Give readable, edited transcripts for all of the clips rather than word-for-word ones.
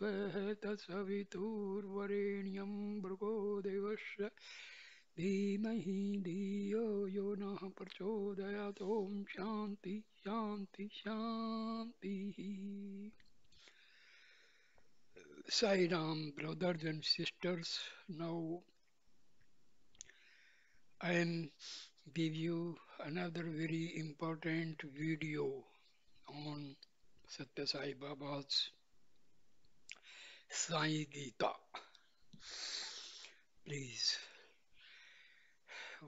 तत्सवितुर्वरेण्यं भृगो देवस्य धीमहि धियो यो नः प्रचोदयात् ॐ शान्ति शान्ति शान्तिः. Sai Ram, brothers and sisters, now I am give you another very important video on Satya Sai Baba's Sai Gita. Please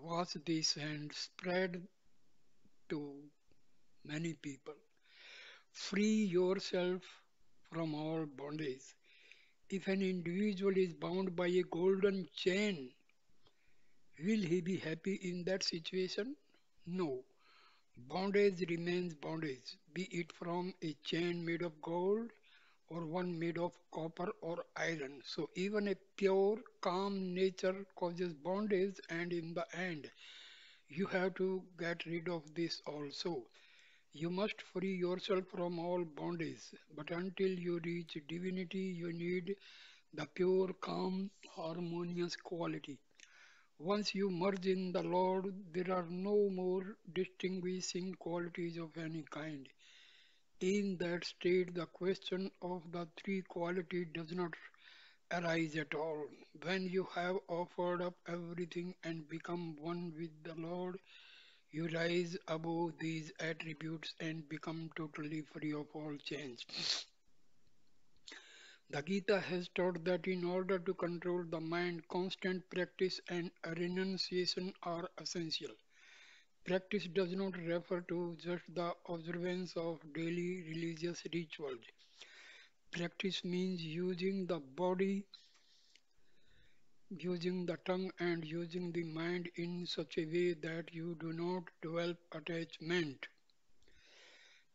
watch this and spread to many people. Free yourself from all bondage. If an individual is bound by a golden chain, will he be happy in that situation? No. Bondage remains bondage, be it from a chain made of gold or one made of copper or iron. So even a pure, calm nature causes bondage, and in the end, you have to get rid of this also. You must free yourself from all bondage, but until you reach divinity, you need the pure, calm, harmonious quality. Once you merge in the Lord, there are no more distinguishing qualities of any kind. In that state, the question of the three qualities does not arise at all. When you have offered up everything and become one with the Lord, you rise above these attributes and become totally free of all change. The Gita has taught that in order to control the mind, constant practice and renunciation are essential. Practice does not refer to just the observance of daily religious rituals. Practice means using the body, using the tongue, and using the mind in such a way that you do not develop attachment.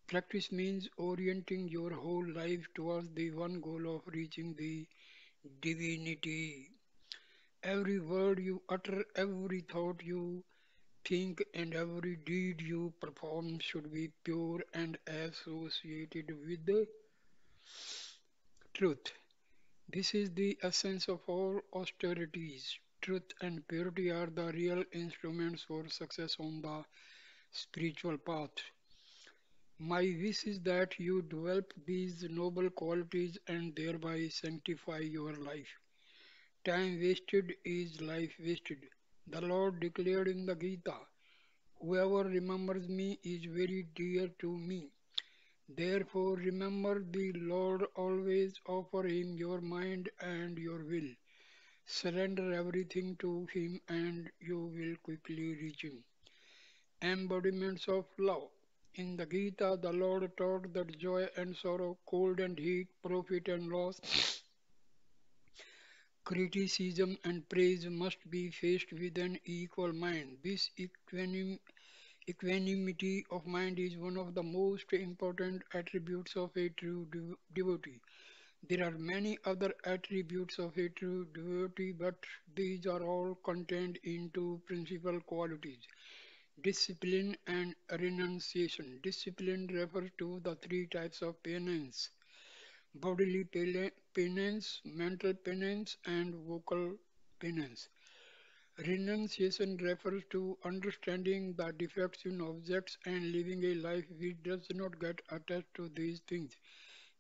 Practice means orienting your whole life towards the one goal of reaching the divinity. Every word you utter, every thought you think, and every deed you perform should be pure and associated with the truth. This is the essence of all austerities. Truth and purity are the real instruments for success on the spiritual path. My wish is that you develop these noble qualities and thereby sanctify your life. Time wasted is life wasted. The Lord declared in the Gita, whoever remembers me is very dear to me. Therefore, remember the Lord always, offer Him your mind and your will. Surrender everything to Him and you will quickly reach Him. Embodiments of love. In the Gita, the Lord taught that joy and sorrow, cold and heat, profit and loss, criticism and praise must be faced with an equal mind. This equanimity of mind is one of the most important attributes of a true devotee. There are many other attributes of a true devotee, but these are all contained into principal qualities. Discipline and renunciation. Discipline refers to the three types of penance: bodily penance, mental penance, and vocal penance. Renunciation refers to understanding the defects in objects and living a life which does not get attached to these things.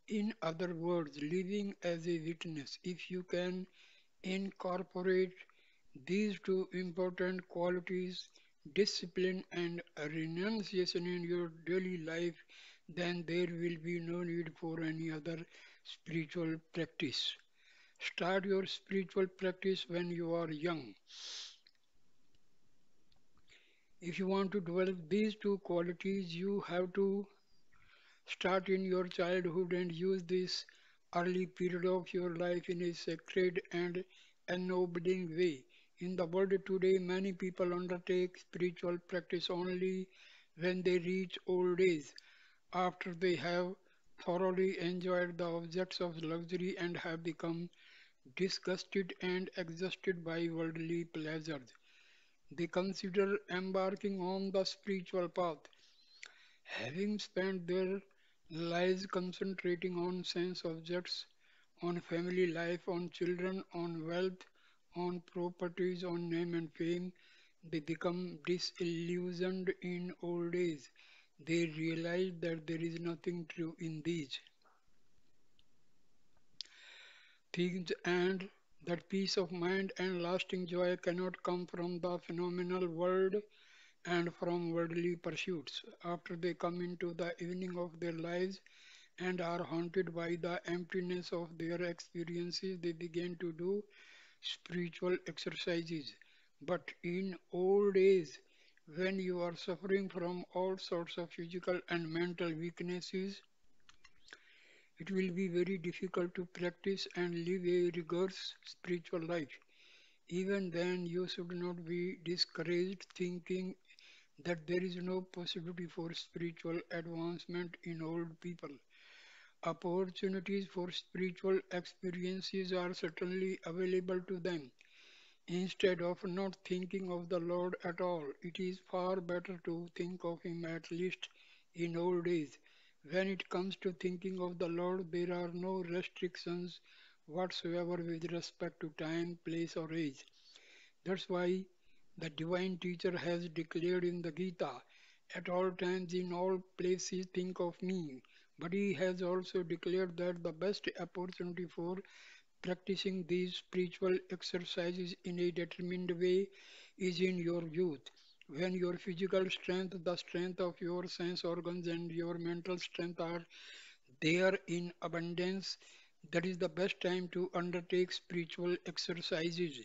In other words, living as a witness. If you can incorporate these two important qualities, discipline and renunciation, in your daily life, then there will be no need for any other spiritual practice. Start your spiritual practice when you are young. If you want to develop these two qualities, you have to start in your childhood and use this early period of your life in a sacred and ennobling way. In the world today, many people undertake spiritual practice only when they reach old age, after they have thoroughly enjoyed the objects of luxury and have become disgusted and exhausted by worldly pleasures. They consider embarking on the spiritual path, having spent their lives concentrating on sense objects. on family life, on children, on wealth, on properties, on name and fame. They become disillusioned in old age. They realize that there is nothing true in these things and that peace of mind and lasting joy cannot come from the phenomenal world and from worldly pursuits. After they come into the evening of their lives and are haunted by the emptiness of their experiences, they begin to do spiritual exercises. But in old age, when you are suffering from all sorts of physical and mental weaknesses, it will be very difficult to practice and live a rigorous spiritual life. Even then, you should not be discouraged thinking that there is no possibility for spiritual advancement in old people. Opportunities for spiritual experiences are certainly available to them. Instead of not thinking of the Lord at all, it is far better to think of Him at least in old age. When it comes to thinking of the Lord, there are no restrictions whatsoever with respect to time, place, or age. That's why the divine teacher has declared in the Gita, at all times, in all places, think of me. But he has also declared that the best opportunity for practicing these spiritual exercises in a determined way is in your youth. When your physical strength, the strength of your sense organs, and your mental strength are there in abundance, that is the best time to undertake spiritual exercises.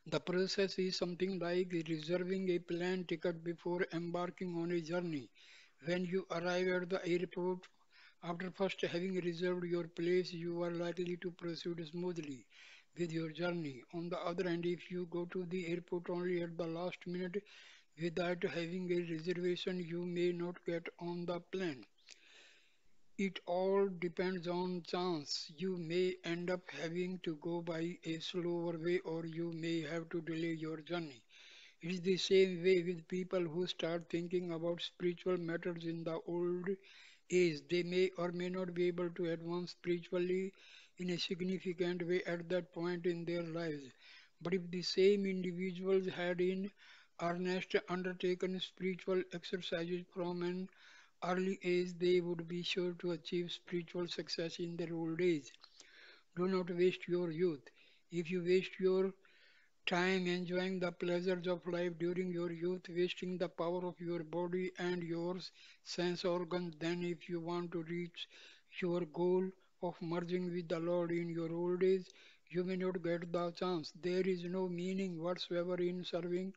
The process is something like reserving a plane ticket before embarking on a journey. When you arrive at the airport, after first having reserved your place, you are likely to proceed smoothly with your journey. On the other hand, if you go to the airport only at the last minute without having a reservation, you may not get on the plane. It all depends on chance. You may end up having to go by a slower way or you may have to delay your journey. It is the same way with people who start thinking about spiritual matters in the old age. They may or may not be able to advance spiritually in a significant way at that point in their lives. But if the same individuals had in earnest undertaken spiritual exercises from an early age, they would be sure to achieve spiritual success in their old age. Do not waste your youth. If you waste your time enjoying the pleasures of life during your youth, wasting the power of your body and your sense organs, then if you want to reach your goal of merging with the Lord in your old age, you may not get the chance. There is no meaning whatsoever in serving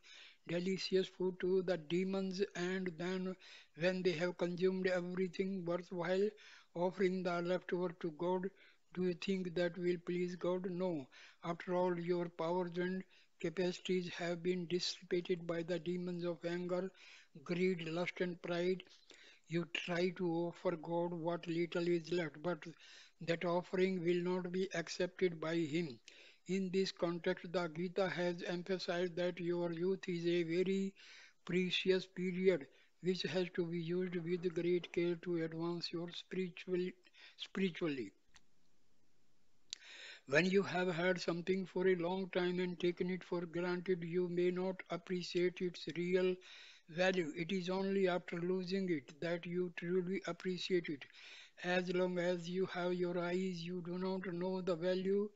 delicious food to the demons, and then when they have consumed everything worthwhile, offering the leftover to God. Do you think that will please God? No. After all, your powers and capacities have been dissipated by the demons of anger, greed, lust, and pride. You try to offer God what little is left, but that offering will not be accepted by Him. In this context, the Gita has emphasized that your youth is a very precious period which has to be used with great care to advance your spiritually. When you have had something for a long time and taken it for granted, you may not appreciate its real value. It is only after losing it that you truly appreciate it. As long as you have your eyes, you do not know the value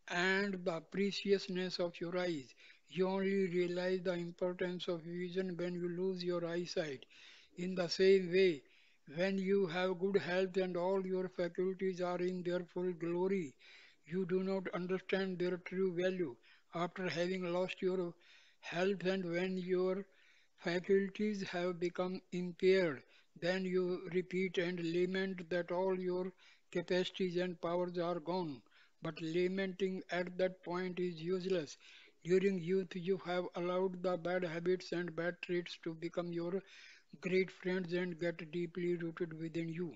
and the preciousness of your eyes. You only realize the importance of vision when you lose your eyesight. In the same way, when you have good health and all your faculties are in their full glory, you do not understand their true value. After having lost your health and when your faculties have become impaired, then you repeat and lament that all your capacities and powers are gone. But lamenting at that point is useless. During youth, you have allowed the bad habits and bad traits to become your great friends and get deeply rooted within you.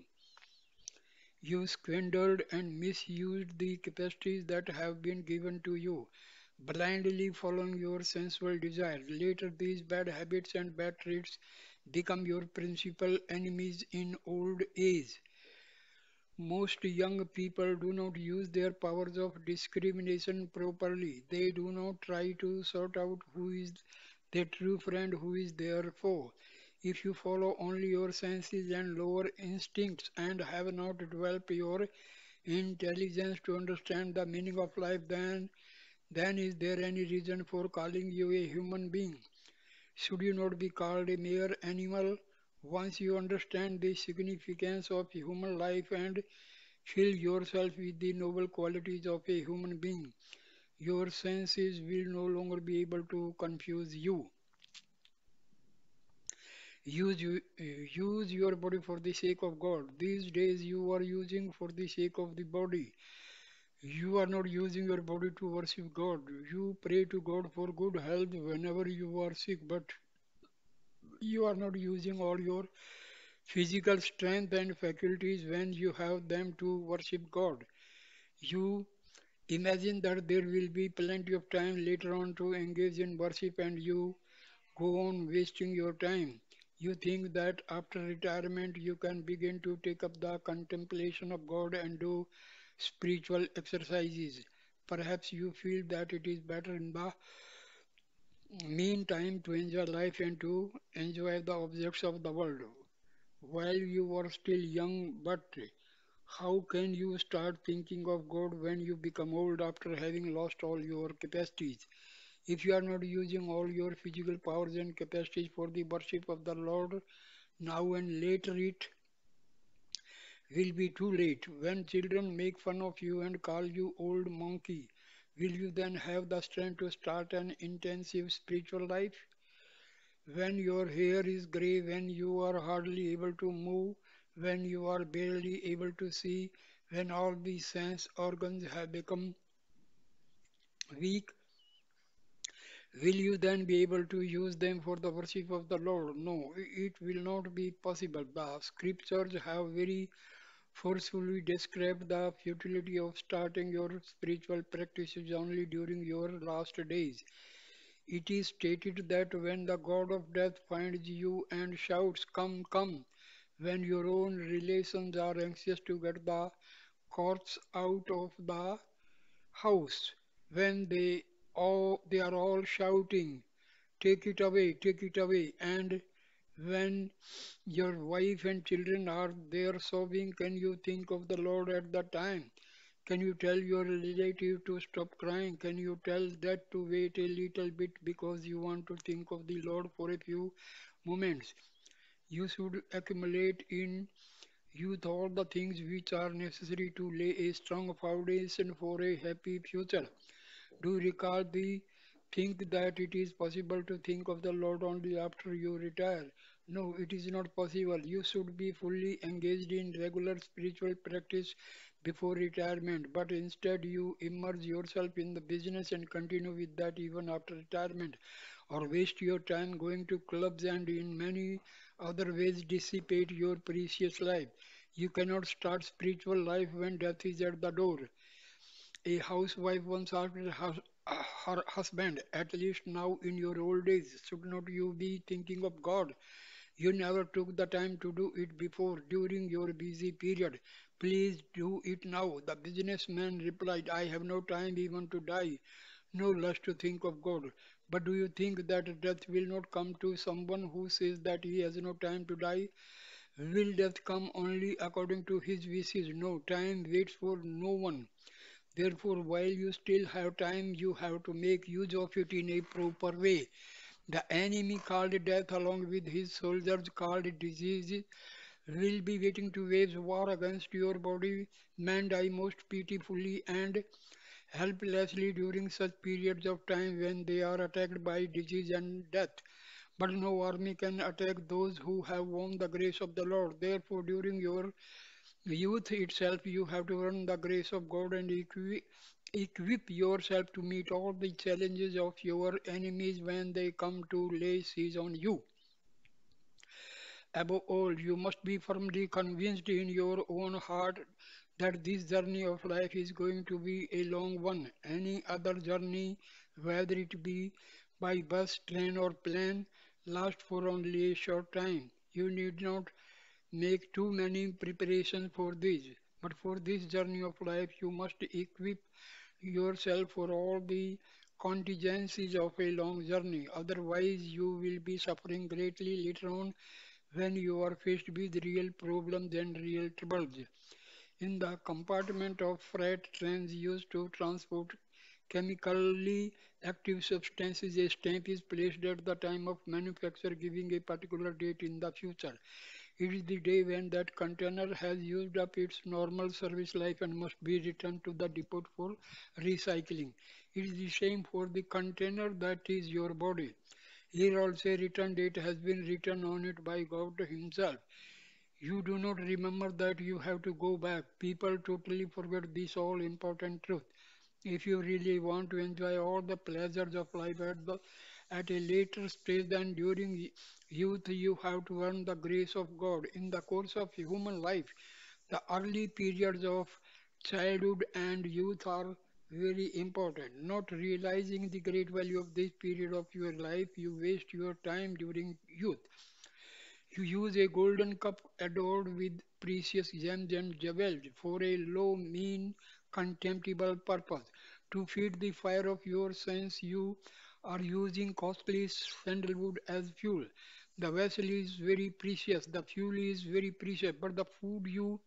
You squandered and misused the capacities that have been given to you, blindly following your sensual desires. Later, these bad habits and bad traits become your principal enemies in old age. Most young people do not use their powers of discrimination properly. They do not try to sort out who is their true friend, who is their foe. If you follow only your senses and lower instincts and have not developed your intelligence to understand the meaning of life, then is there any reason for calling you a human being? Should you not be called a mere animal? Once you understand the significance of human life and fill yourself with the noble qualities of a human being, your senses will no longer be able to confuse you. Use your body for the sake of God. These days you are using for the sake of the body. You are not using your body to worship God. You pray to God for good health whenever you are sick, but you are not using all your physical strength and faculties when you have them to worship God. You imagine that there will be plenty of time later on to engage in worship and you go on wasting your time. You think that after retirement you can begin to take up the contemplation of God and do spiritual exercises. Perhaps you feel that it is better in the meantime to enjoy life and to enjoy the objects of the world while you are still young, but how can you start thinking of God when you become old after having lost all your capacities? If you are not using all your physical powers and capacities for the worship of the Lord now and later, it will be too late. When children make fun of you and call you old monkey, will you then have the strength to start an intensive spiritual life? When your hair is grey, when you are hardly able to move, when you are barely able to see, when all the sense organs have become weak, will you then be able to use them for the worship of the Lord? No, it will not be possible. The scriptures have very forcefully described the futility of starting your spiritual practices only during your last days. It is stated that when the god of death finds you and shouts, "Come, come," when your own relations are anxious to get the corpse out of the house, when they are all shouting, take it away," and when your wife and children are there sobbing, can you think of the Lord at that time? Can you tell your relative to stop crying? Can you tell that to wait a little bit because you want to think of the Lord for a few moments? You should accumulate in youth all the things which are necessary to lay a strong foundation for a happy future. Do you recall the think that it is possible to think of the Lord only after you retire? No, it is not possible. You should be fully engaged in regular spiritual practice before retirement, but instead you immerse yourself in the business and continue with that even after retirement, or waste your time going to clubs and in many other ways dissipate your precious life. You cannot start spiritual life when death is at the door. A housewife once asked her husband, "At least now in your old age, should not you be thinking of God? You never took the time to do it before during your busy period. Please do it now." The businessman replied, "I have no time even to die, no less to think of God." But do you think that death will not come to someone who says that he has no time to die? Will death come only according to his wishes? No, time waits for no one. Therefore, while you still have time, you have to make use of it in a proper way. The enemy called death, along with his soldiers called disease, will be waiting to wage war against your body. Men die most pitifully and helplessly during such periods of time when they are attacked by disease and death. But no army can attack those who have won the grace of the Lord. Therefore, during your youth itself, you have to earn the grace of God and equip yourself to meet all the challenges of your enemies when they come to lay siege on you. Above all, you must be firmly convinced in your own heart that this journey of life is going to be a long one. Any other journey, whether it be by bus, train, or plane, lasts for only a short time. You need not make too many preparations for this. But for this journey of life, you must equip yourself for all the contingencies of a long journey. Otherwise, you will be suffering greatly later on when you are faced with real problems and real troubles. In the compartment of freight trains used to transport chemically active substances, a stamp is placed at the time of manufacture giving a particular date in the future. It is the day when that container has used up its normal service life and must be returned to the depot for recycling. It is the same for the container that is your body. Here also a return date has been written on it by God Himself. You do not remember that you have to go back. People totally forget this all important truth. If you really want to enjoy all the pleasures of life at a later stage than during youth, you have to earn the grace of God. In the course of human life, the early periods of childhood and youth are very important. Not realizing the great value of this period of your life, you waste your time during youth. You use a golden cup adorned with precious gems and jewels for a low, mean, contemptible purpose. To feed the fire of your sense, you are using costly sandalwood as fuel. The vessel is very precious, the fuel is very precious, but the food you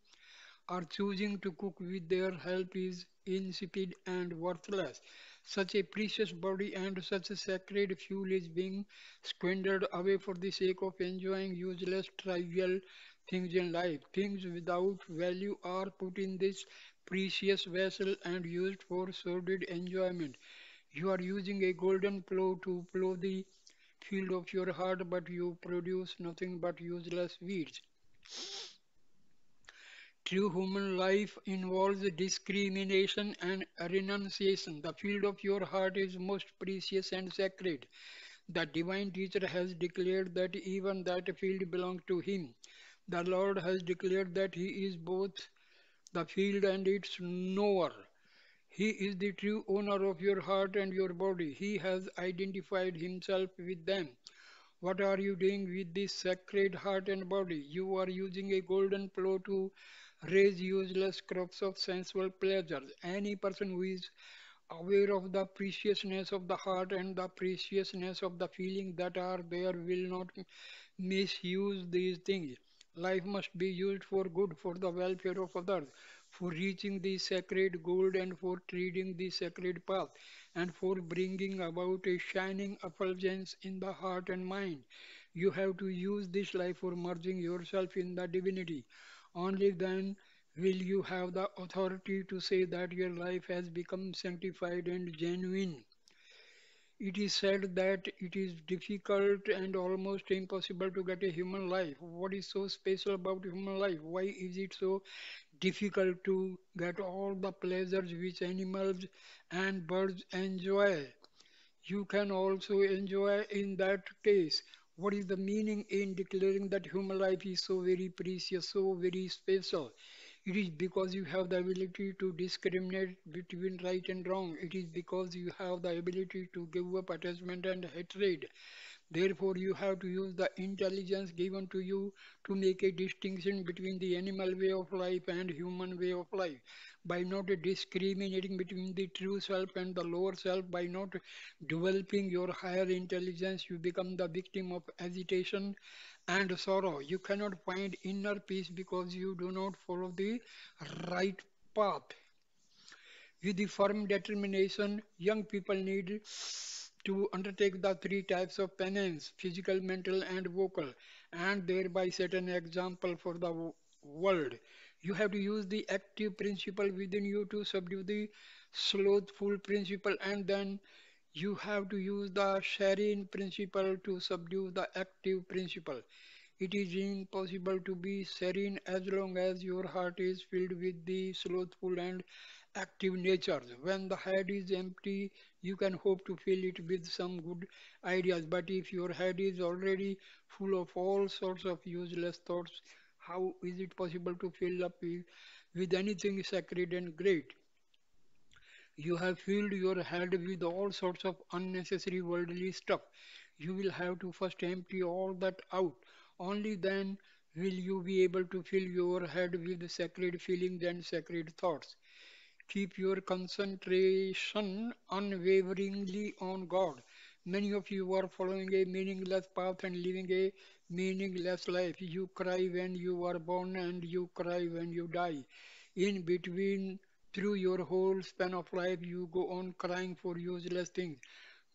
are choosing to cook with their help is insipid and worthless. Such a precious body and such a sacred fuel is being squandered away for the sake of enjoying useless, trivial things in life. Things without value are put in this precious vessel and used for sordid enjoyment. You are using a golden plow to plow the field of your heart, but you produce nothing but useless weeds. True human life involves discrimination and renunciation. The field of your heart is most precious and sacred. The divine teacher has declared that even that field belongs to him. The Lord has declared that he is both the field and its knower. He is the true owner of your heart and your body. He has identified himself with them. What are you doing with this sacred heart and body? You are using a golden plow to raise useless crops of sensual pleasures. Any person who is aware of the preciousness of the heart and the preciousness of the feeling that are there will not misuse these things. Life must be used for good, for the welfare of others, for reaching the sacred goal and for treading the sacred path, and for bringing about a shining effulgence in the heart and mind. You have to use this life for merging yourself in the divinity. Only then will you have the authority to say that your life has become sanctified and genuine. It is said that it is difficult and almost impossible to get a human life. What is so special about human life? Why is it so difficult to get all the pleasures which animals and birds enjoy? You can also enjoy in that case. What is the meaning in declaring that human life is so very precious, so very special? It is because you have the ability to discriminate between right and wrong. It is because you have the ability to give up attachment and hatred. Therefore, you have to use the intelligence given to you to make a distinction between the animal way of life and human way of life. By not discriminating between the true self and the lower self, by not developing your higher intelligence, you become the victim of agitation and sorrow. You cannot find inner peace because you do not follow the right path. With the firm determination, young people need to undertake the three types of penance physical, mental, and vocal and thereby set an example for the world. You have to use the active principle within you to subdue the slothful principle, and then you have to use the serene principle to subdue the active principle. It is impossible to be serene as long as your heart is filled with the slothful and active natures. When the head is empty, you can hope to fill it with some good ideas. But if your head is already full of all sorts of useless thoughts, how is it possible to fill up with anything sacred and great? You have filled your head with all sorts of unnecessary worldly stuff. You will have to first empty all that out. Only then will you be able to fill your head with sacred feelings and sacred thoughts. Keep your concentration unwaveringly on God. Many of you are following a meaningless path and living a meaningless life. You cry when you are born and you cry when you die. In between, through your whole span of life, you go on crying for useless things.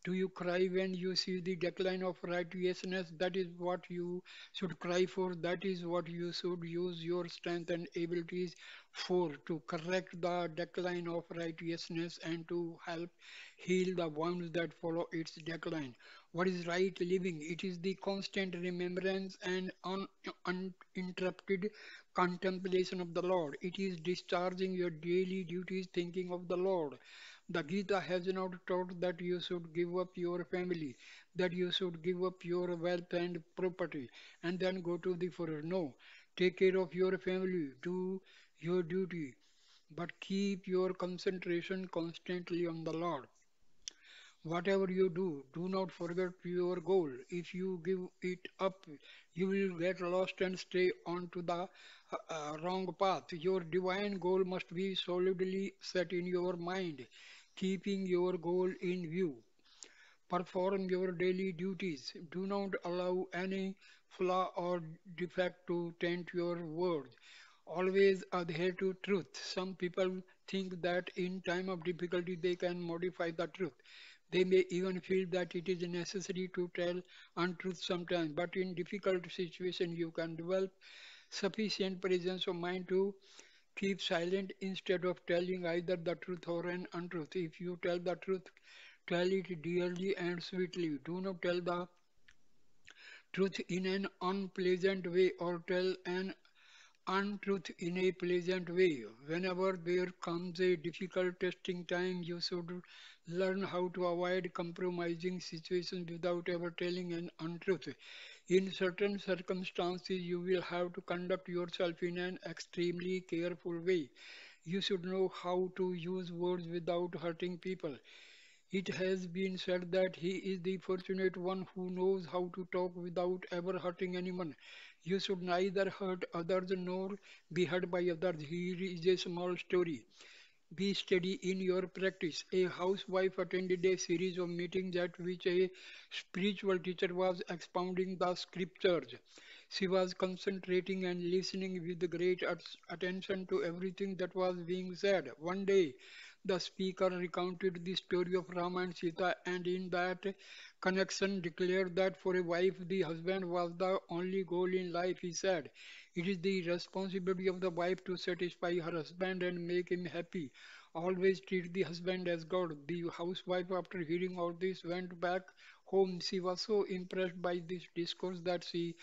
Do you cry when you see the decline of righteousness? That is what you should cry for. That is what you should use your strength and abilities for, to correct the decline of righteousness and to help heal the wounds that follow its decline. What is right living? It is the constant remembrance and uninterrupted contemplation of the Lord. It is discharging your daily duties, thinking of the Lord. The Gita has not taught that you should give up your family, that you should give up your wealth and property, and then go to the forest. No, take care of your family, do your duty, but keep your concentration constantly on the Lord. Whatever you do, do not forget your goal. If you give it up, you will get lost and stay onto the wrong path. Your divine goal must be solidly set in your mind, keeping your goal in view. Perform your daily duties. Do not allow any flaw or defect to taint your words. Always adhere to truth. Some people think that in time of difficulty they can modify the truth. They may even feel that it is necessary to tell untruth sometimes, but in difficult situations you can develop sufficient presence of mind to keep silent instead of telling either the truth or an untruth. If you tell the truth, tell it dearly and sweetly. Do not tell the truth in an unpleasant way or tell an untruth in a pleasant way. Whenever there comes a difficult testing time, you should learn how to avoid compromising situations without ever telling an untruth. In certain circumstances, you will have to conduct yourself in an extremely careful way. You should know how to use words without hurting people. It has been said that he is the fortunate one who knows how to talk without ever hurting anyone. You should neither hurt others nor be hurt by others. Here is a small story. Be steady in your practice. A housewife attended a series of meetings at which a spiritual teacher was expounding the scriptures. She was concentrating and listening with great attention to everything that was being said. One day, the speaker recounted the story of Rama and Sita, and in that connection declared that for a wife, the husband was the only goal in life. He said, "It is the responsibility of the wife to satisfy her husband and make him happy. Always treat the husband as God." The housewife, after hearing all this, went back home. She was so impressed by this discourse that she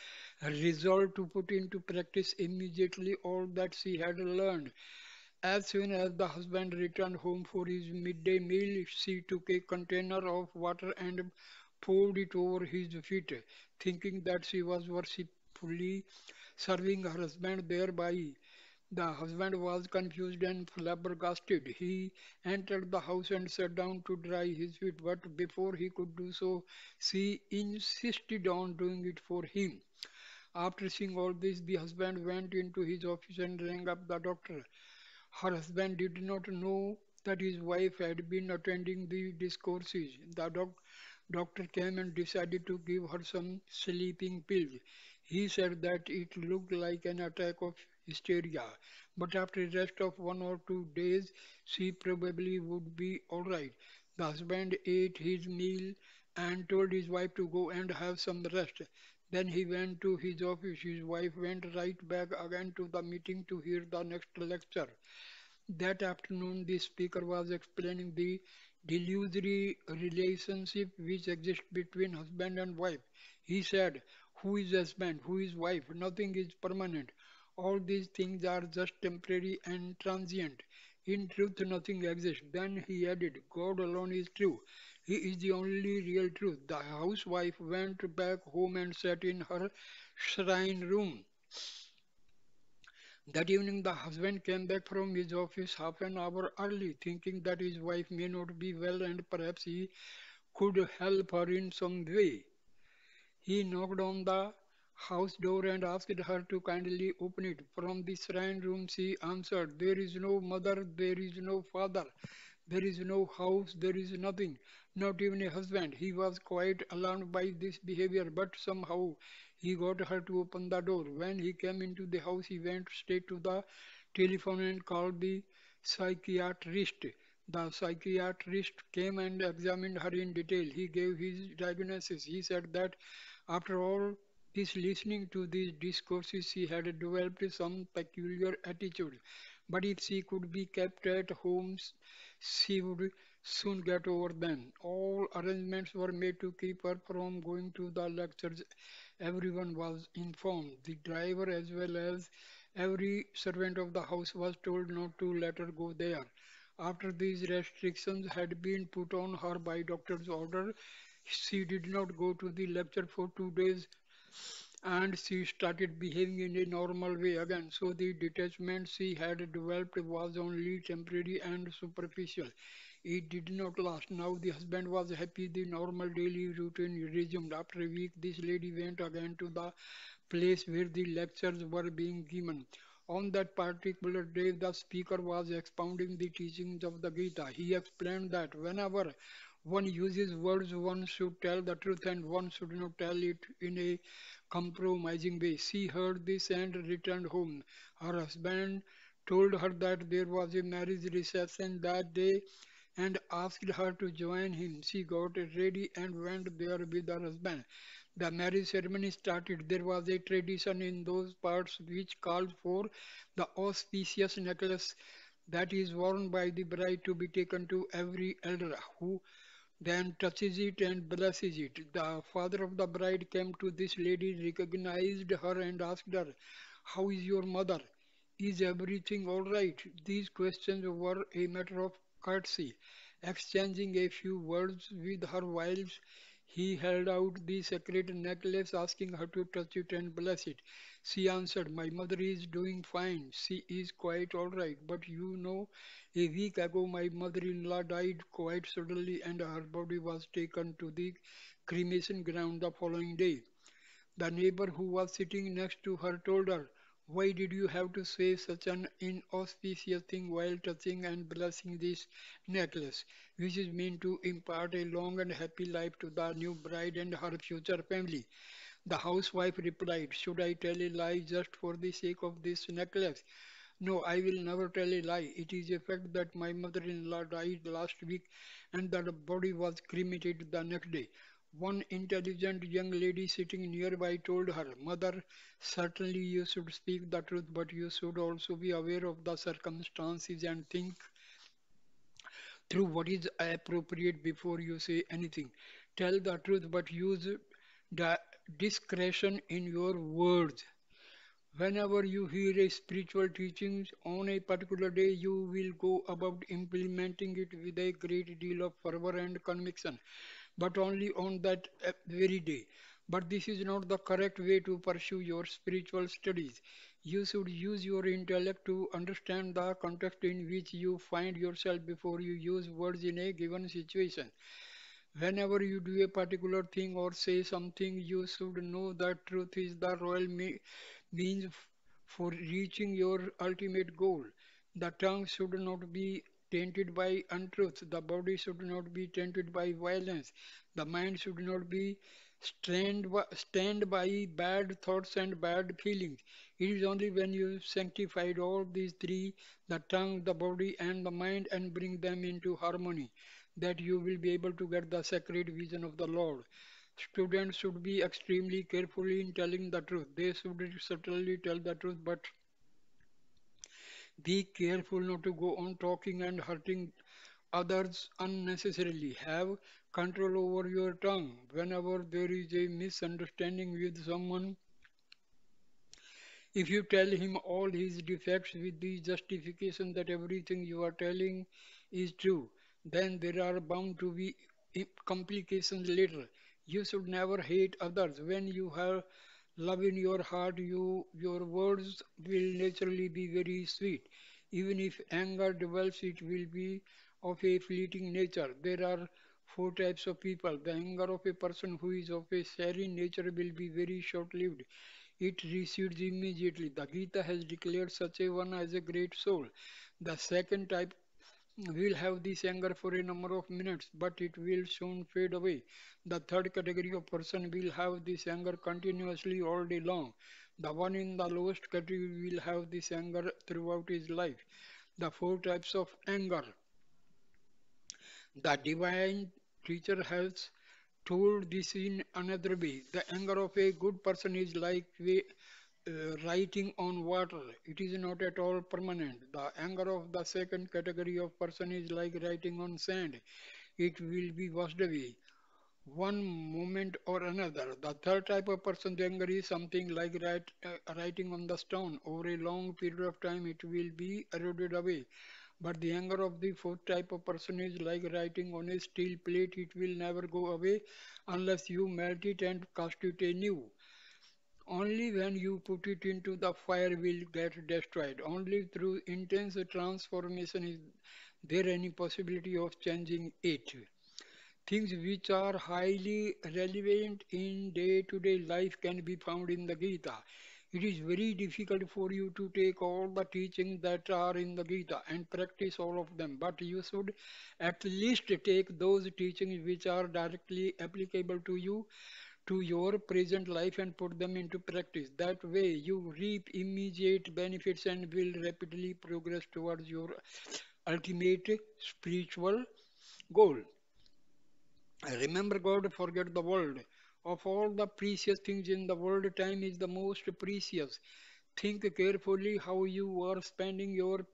resolved to put into practice immediately all that she had learned. As soon as the husband returned home for his midday meal, she took a container of water and poured it over his feet, thinking that she was worshipfully serving her husband thereby. The husband was confused and flabbergasted. He entered the house and sat down to dry his feet, but before he could do so, she insisted on doing it for him. After seeing all this, the husband went into his office and rang up the doctor. Her husband did not know that his wife had been attending the discourses. The doctor came and decided to give her some sleeping pills. He said that it looked like an attack of hysteria, but after a rest of 1 or 2 days, she probably would be all right. The husband ate his meal and told his wife to go and have some rest. Then he went to his office. His wife went right back again to the meeting to hear the next lecture. That afternoon, the speaker was explaining the delusory relationship which exists between husband and wife. He said, "Who is husband? Who is wife? Nothing is permanent. All these things are just temporary and transient. In truth, nothing exists." Then he added, "God alone is true. He is the only real truth." The housewife went back home and sat in her shrine room. That evening, the husband came back from his office half an hour early, thinking that his wife may not be well and perhaps he could help her in some way. He knocked on the house door and asked her to kindly open it. From the shrine room she answered, "There is no mother, there is no father, there is no house, there is nothing, not even a husband." He was quite alarmed by this behavior, but somehow he got her to open the door. When he came into the house, he went straight to the telephone and called the psychiatrist. The psychiatrist came and examined her in detail. He gave his diagnosis. He said that after all this listening to these discourses, she had developed some peculiar attitude. But if she could be kept at home, she would soon get over them. All arrangements were made to keep her from going to the lectures. Everyone was informed. The driver, as well as every servant of the house, was told not to let her go there. After these restrictions had been put on her by doctor's order, she did not go to the lecture for 2 days and she started behaving in a normal way again. So the detachment she had developed was only temporary and superficial. It did not last. Now the husband was happy. The normal daily routine resumed. After a week, this lady went again to the place where the lectures were being given. On that particular day, the speaker was expounding the teachings of the Gita. He explained that whenever one uses words, one should tell the truth and one should not tell it in a compromising way. She heard this and returned home. Her husband told her that there was a marriage reception that day and asked her to join him. She got ready and went there with her husband. The marriage ceremony started. There was a tradition in those parts which called for the auspicious necklace that is worn by the bride to be taken to every elder who then touches it and blesses it. The father of the bride came to this lady, recognized her, and asked her, "How is your mother? Is everything all right?" These questions were a matter of courtesy. Exchanging a few words with her whilst he held out the sacred necklace, asking her to touch it and bless it. She answered, "My mother is doing fine. She is quite all right. But you know, a week ago my mother-in-law died quite suddenly and her body was taken to the cremation ground the following day." The neighbor who was sitting next to her told her, "Why did you have to say such an inauspicious thing while touching and blessing this necklace, which is meant to impart a long and happy life to the new bride and her future family?" The housewife replied, "Should I tell a lie just for the sake of this necklace? No, I will never tell a lie. It is a fact that my mother-in-law died last week and that the body was cremated the next day." One intelligent young lady sitting nearby told her, "Mother, certainly you should speak the truth, but you should also be aware of the circumstances and think through what is appropriate before you say anything. Tell the truth, but use di- discretion in your words. Whenever you hear a spiritual teaching on a particular day, you will go about implementing it with a great deal of fervor and conviction, but only on that very day. But this is not the correct way to pursue your spiritual studies. You should use your intellect to understand the context in which you find yourself before you use words in a given situation. Whenever you do a particular thing or say something, you should know that truth is the means for reaching your ultimate goal. The tongue should not be tainted by untruth. The body should not be tainted by violence. The mind should not be stand by bad thoughts and bad feelings. It is only when you sanctified all these three, the tongue, the body, and the mind, and bring them into harmony, that you will be able to get the sacred vision of the Lord. Students should be extremely careful in telling the truth. They should certainly tell the truth, but be careful not to go on talking and hurting others unnecessarily. Have control over your tongue. Whenever there is a misunderstanding with someone, if you tell him all his defects with the justification that everything you are telling is true, then there are bound to be complications later. You should never hate others. When you have love in your heart, your words will naturally be very sweet. Even if anger develops, it will be of a fleeting nature. There are four types of people. The anger of a person who is of a serene nature will be very short-lived. It recedes immediately. The Gita has declared such a one as a great soul. The second type will have this anger for a number of minutes, but it will soon fade away. The third category of person will have this anger continuously all day long. The one in the lowest category will have this anger throughout his life. The four types of anger. The divine teacher has told this in another way. The anger of a good person is like writing on water. It is not at all permanent. The anger of the second category of person is like writing on sand. It will be washed away one moment or another. The third type of person, the anger is something like writing on the stone. Over a long period of time, it will be eroded away. But the anger of the fourth type of person is like writing on a steel plate. It will never go away unless you melt it and cast it anew. Only when you put it into the fire will get destroyed. Only through intense transformation is there any possibility of changing it. Things which are highly relevant in day-to-day life can be found in the Gita. It is very difficult for you to take all the teachings that are in the Gita and practice all of them, but you should at least take those teachings which are directly applicable to you, to your present life, and put them into practice. That way you reap immediate benefits and will rapidly progress towards your ultimate spiritual goal. Remember God, forget the world. Of all the precious things in the world, time is the most precious. Think carefully how you are spending your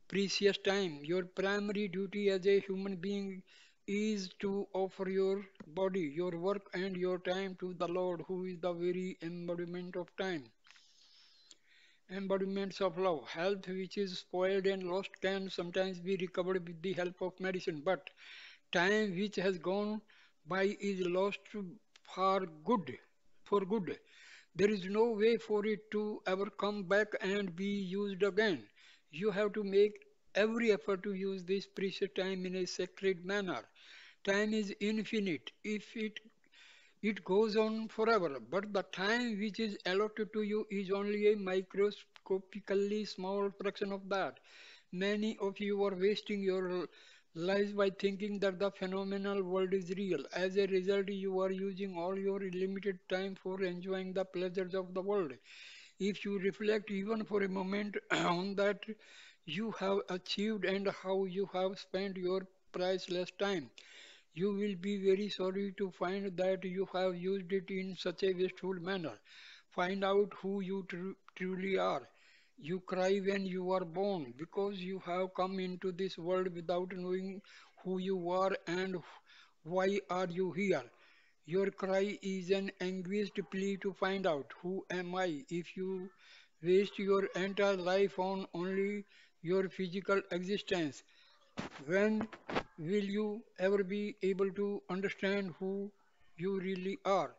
precious time. Your primary duty as a human being is to offer your body, your work, and your time to the Lord, who is the very embodiment of time. Embodiments of love. Health which is spoiled and lost can sometimes be recovered with the help of medicine, but time which has gone by is lost for good. For good. There is no way for it to ever come back and be used again. You have to make every effort to use this precious time in a sacred manner. Time is infinite. If it goes on forever, but the time which is allotted to you is only a microscopically small fraction of that. Many of you are wasting your lives by thinking that the phenomenal world is real. As a result, you are using all your limited time for enjoying the pleasures of the world. If you reflect even for a moment on that you have achieved and how you have spent your priceless time, you will be very sorry to find that you have used it in such a wasteful manner. Find out who you truly are. You cry when you are born because you have come into this world without knowing who you are and why are you here. Your cry is an anguished plea to find out who am I. If you waste your entire life on only your physical existence, when will you ever be able to understand who you really are,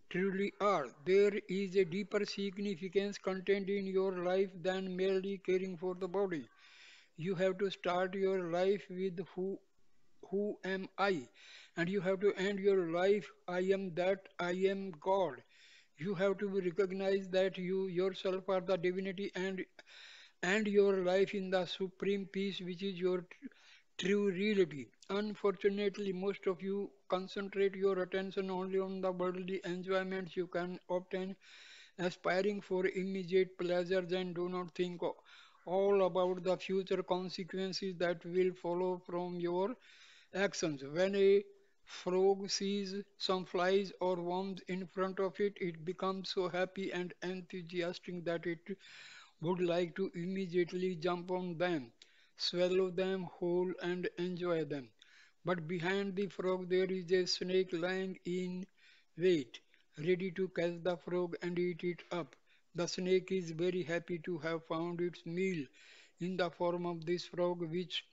truly are? There is a deeper significance contained in your life than merely caring for the body. You have to start your life with who am I? And you have to end your life, I am that, I am God. You have to recognize that you yourself are the divinity and your life in the supreme peace which is your true reality. Unfortunately, most of you concentrate your attention only on the worldly enjoyments you can obtain, aspiring for immediate pleasures, and do not think all about the future consequences that will follow from your actions. When a frog sees some flies or worms in front of it, it becomes so happy and enthusiastic that it would like to immediately jump on them, swallow them whole, and enjoy them. But behind the frog there is a snake lying in wait, ready to catch the frog and eat it up. The snake is very happy to have found its meal in the form of this frog, which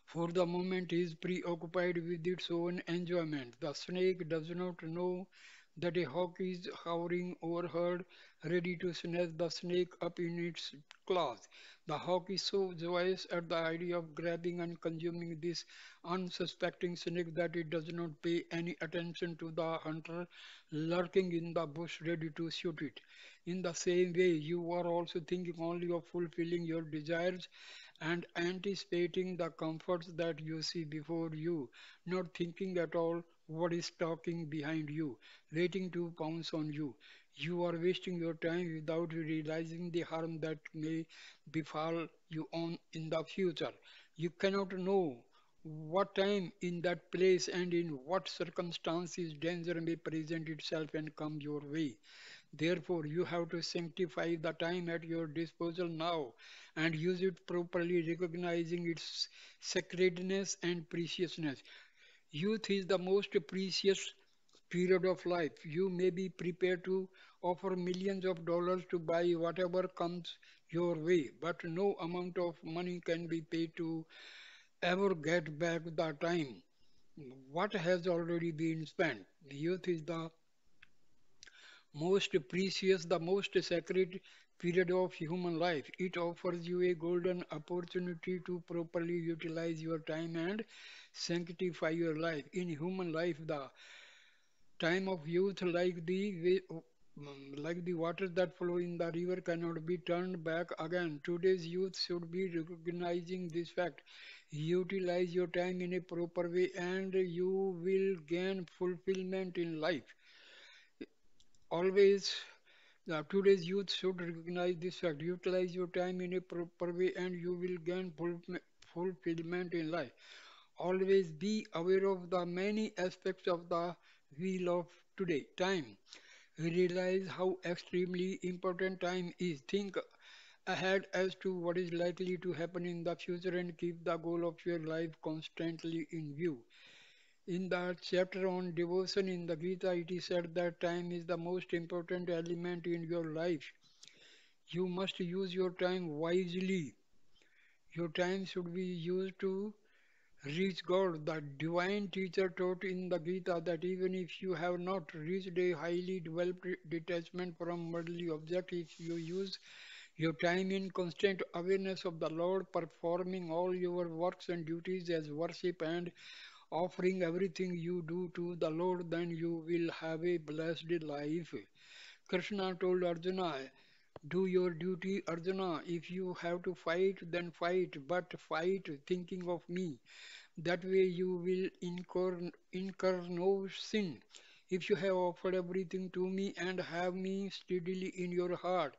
for the moment is preoccupied with its own enjoyment. The snake does not know that a hawk is hovering overhead, ready to snatch the snake up in its claws. The hawk is so joyous at the idea of grabbing and consuming this unsuspecting snake that it does not pay any attention to the hunter lurking in the bush ready to shoot it. In the same way, you are also thinking only of fulfilling your desires and anticipating the comforts that you see before you, not thinking at all what is stalking behind you, waiting to pounce on you. You are wasting your time without realizing the harm that may befall you on in the future. You cannot know what time, in that place, and in what circumstances danger may present itself and come your way. Therefore, you have to sanctify the time at your disposal now and use it properly, recognizing its sacredness and preciousness. Youth is the most precious period of life. You may be prepared to offer millions of dollars to buy whatever comes your way, but no amount of money can be paid to ever get back the time what has already been spent. Youth is the most precious, the most sacred period of human life. It offers you a golden opportunity to properly utilize your time and sanctify your life. In human life, the time of youth, like the water that flow in the river, cannot be turned back again. Today's youth should be recognizing this fact. Utilize your time in a proper way, and you will gain fulfillment in life. Always today's youth should recognize this fact. Utilize your time in a proper way and you will gain fulfillment in life. Always be aware of the many aspects of the wheel of today. Time. Realize how extremely important time is. Think ahead as to what is likely to happen in the future and keep the goal of your life constantly in view. In the chapter on devotion in the Gita, it is said that time is the most important element in your life. You must use your time wisely. Your time should be used to reach God. The divine teacher taught in the Gita that even if you have not reached a highly developed detachment from worldly objects, if you use your time in constant awareness of the Lord, performing all your works and duties as worship and offering everything you do to the Lord, then you will have a blessed life. Krishna told Arjuna, do your duty, Arjuna. If you have to fight, then fight, but fight thinking of me. That way you will incur no sin. If you have offered everything to me and have me steadily in your heart,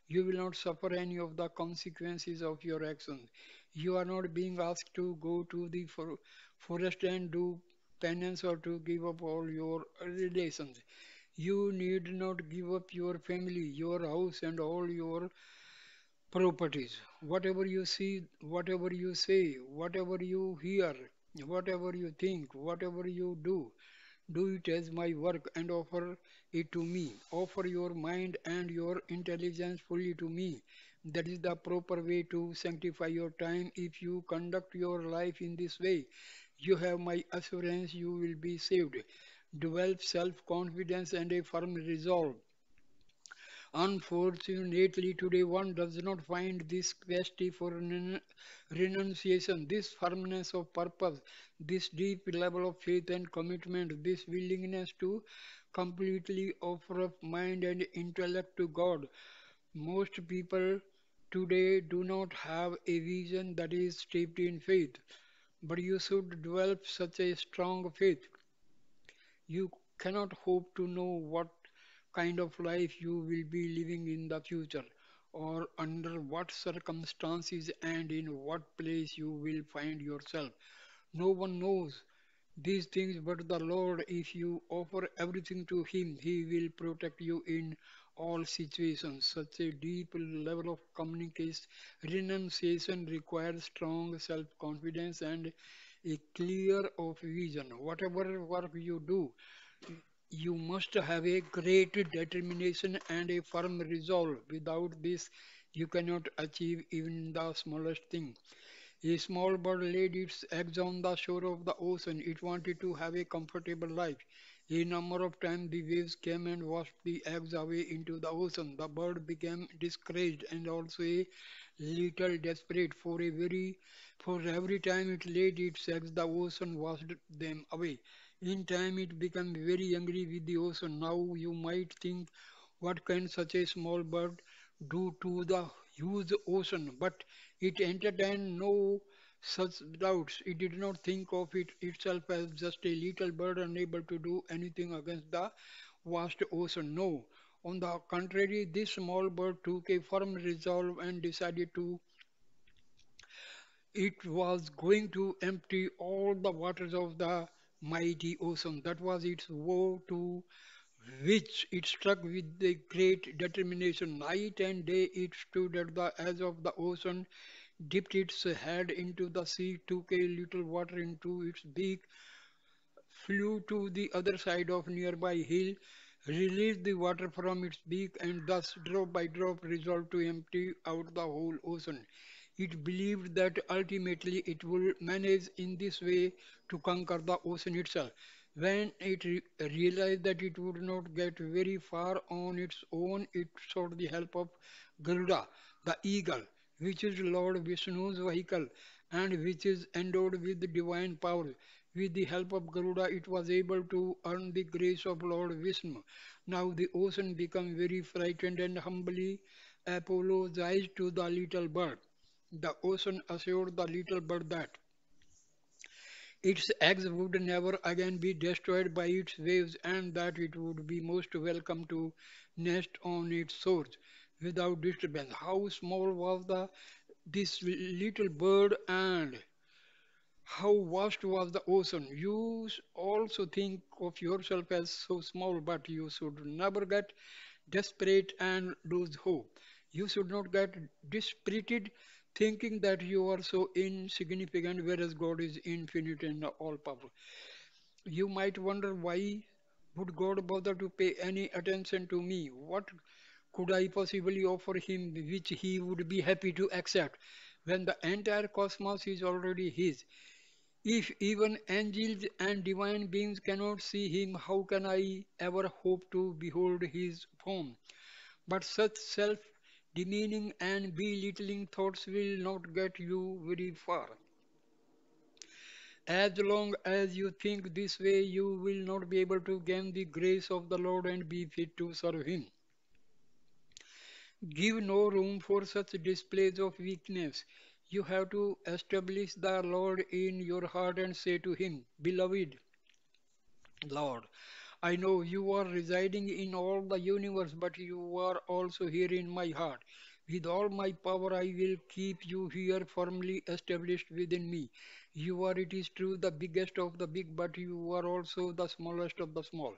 you will not suffer any of the consequences of your actions. You are not being asked to go to the forest and do penance or to give up all your relations. You need not give up your family, your house, and all your properties. Whatever you see, whatever you say, whatever you hear, whatever you think, whatever you do it as my work and offer it to me. Offer your mind and your intelligence fully to me. That is the proper way to sanctify your time. If you conduct your life in this way, you have my assurance you will be saved. Develop self confidence and a firm resolve. Unfortunately, today one does not find this capacity for renunciation, this firmness of purpose, this deep level of faith and commitment, this willingness to completely offer up mind and intellect to God. Most people today do not have a vision that is steeped in faith, but you should develop such a strong faith. You cannot hope to know what kind of life you will be living in the future, or under what circumstances and in what place you will find yourself. No one knows these things but the Lord. If you offer everything to Him, He will protect you in all situations. Such a deep level of communication, renunciation requires strong self confidence and a clear of vision. Whatever work you do, you must have a great determination and a firm resolve. Without this, you cannot achieve even the smallest thing. A small bird laid its eggs on the shore of the ocean. It wanted to have a comfortable life. A number of times the waves came and washed the eggs away into the ocean. The bird became discouraged and also a little desperate. For every time it laid its eggs, the ocean washed them away. In time it became very angry with the ocean. Now you might think, what can such a small bird do to the huge ocean? But it entertained no such doubts. It did not think of it itself as just a little bird unable to do anything against the vast ocean. No. On the contrary, this small bird took a firm resolve and decided to it was going to empty all the waters of the mighty ocean. That was its vow to which it struck with a great determination. Night and day it stood at the edge of the ocean, dipped its head into the sea, took a little water into its beak, flew to the other side of nearby hill, released the water from its beak, and thus drop by drop resolved to empty out the whole ocean. It believed that ultimately it would manage in this way to conquer the ocean itself. When it realized that it would not get very far on its own, it sought the help of Garuda, the eagle, which is Lord Vishnu's vehicle and which is endowed with divine power. With the help of Garuda, it was able to earn the grace of Lord Vishnu. Now the ocean became very frightened and humbly apologized to the little bird. The ocean assured the little bird that its eggs would never again be destroyed by its waves and that it would be most welcome to nest on its shores without disturbance. How small was this little bird and how vast was the ocean. You also think of yourself as so small, but you should never get desperate and lose hope. You should not get dispirited thinking that you are so insignificant, whereas God is infinite and all powerful. You might wonder why would God bother to pay any attention to me? What could I possibly offer him which he would be happy to accept when the entire cosmos is already his? If even angels and divine beings cannot see him, how can I ever hope to behold his form? But such self demeaning and belittling thoughts will not get you very far. As long as you think this way, you will not be able to gain the grace of the Lord and be fit to serve him. Give no room for such displays of weakness. You have to establish the Lord in your heart and say to him, Beloved Lord, I know you are residing in all the universe, but you are also here in my heart. With all my power, I will keep you here firmly established within me. You are, it is true, the biggest of the big, but you are also the smallest of the small.